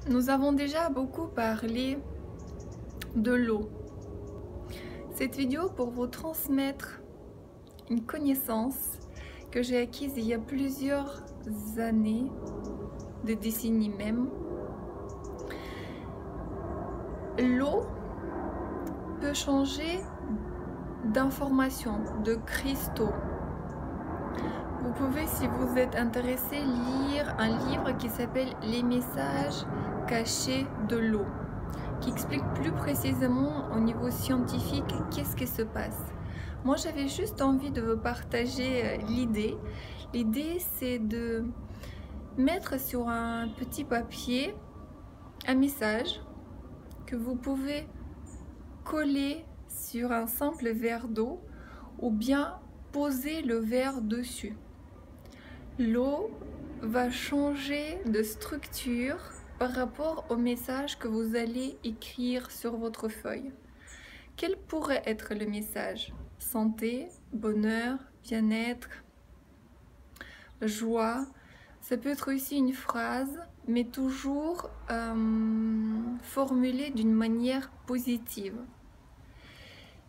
Nous avons déjà beaucoup parlé de l'eau. Cette vidéo pour vous transmettre une connaissance que j'ai acquise il y a plusieurs années, des décennies même. L'eau peut changer d'information, de cristaux. Vous pouvez, si vous êtes intéressé, lire un livre qui s'appelle Les messages cachés de l'eau, qui explique plus précisément au niveau scientifique qu'est-ce qui se passe. Moi, j'avais juste envie de vous partager l'idée. L'idée, c'est de mettre sur un petit papier un message que vous pouvez coller sur un simple verre d'eau ou bien poser le verre dessus. L'eau va changer de structure par rapport au message que vous allez écrire sur votre feuille. Quel pourrait être le message? Santé, bonheur, bien-être, joie. Ça peut être aussi une phrase, mais toujours formulée d'une manière positive.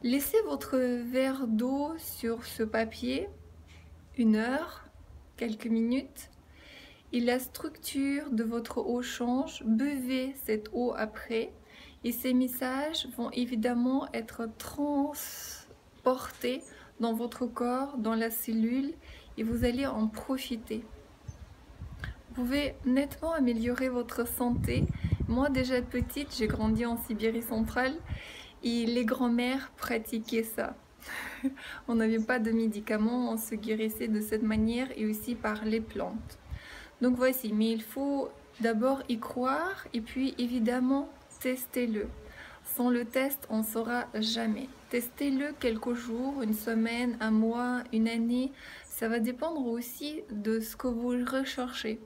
Laissez votre verre d'eau sur ce papier 1 heure, quelques minutes, et la structure de votre eau change. Buvez cette eau après et ces messages vont évidemment être transportés dans votre corps, dans la cellule, et vous allez en profiter. Vous pouvez nettement améliorer votre santé. Moi, déjà petite, j'ai grandi en Sibérie centrale et les grands-mères pratiquaient ça. On n'avait pas de médicaments, on se guérissait de cette manière et aussi par les plantes. Donc voici, mais il faut d'abord y croire et puis évidemment testez-le. Sans le test, on ne saura jamais. Testez-le quelques jours, une semaine, un mois, une année. Ça va dépendre aussi de ce que vous recherchez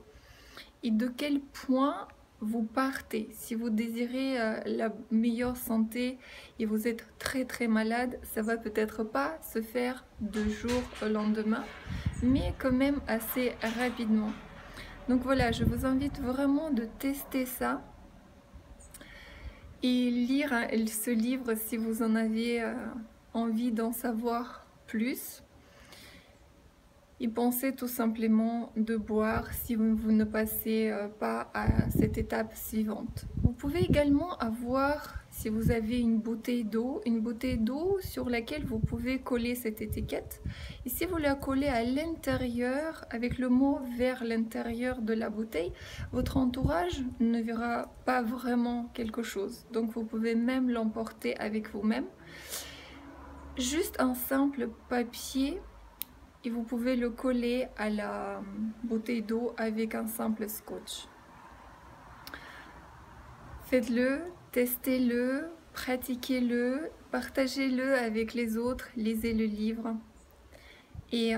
et de quel point vous partez. Si vous désirez la meilleure santé et vous êtes très malade, ça va peut-être pas se faire de jour au lendemain, mais quand même assez rapidement. Donc voilà, je vous invite vraiment de tester ça et lire ce livre si vous en avez envie d'en savoir plus. Et pensez tout simplement de boire si vous ne passez pas à cette étape suivante. Vous pouvez également avoir, si vous avez une bouteille d'eau sur laquelle vous pouvez coller cette étiquette. Et si vous la collez à l'intérieur, avec le mot vers l'intérieur de la bouteille, votre entourage ne verra pas vraiment quelque chose. Donc vous pouvez même l'emporter avec vous-même. Juste un simple papier. Et vous pouvez le coller à la bouteille d'eau avec un simple scotch. Faites-le, testez-le, pratiquez-le, partagez-le avec les autres, lisez le livre et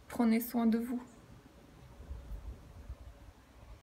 prenez soin de vous.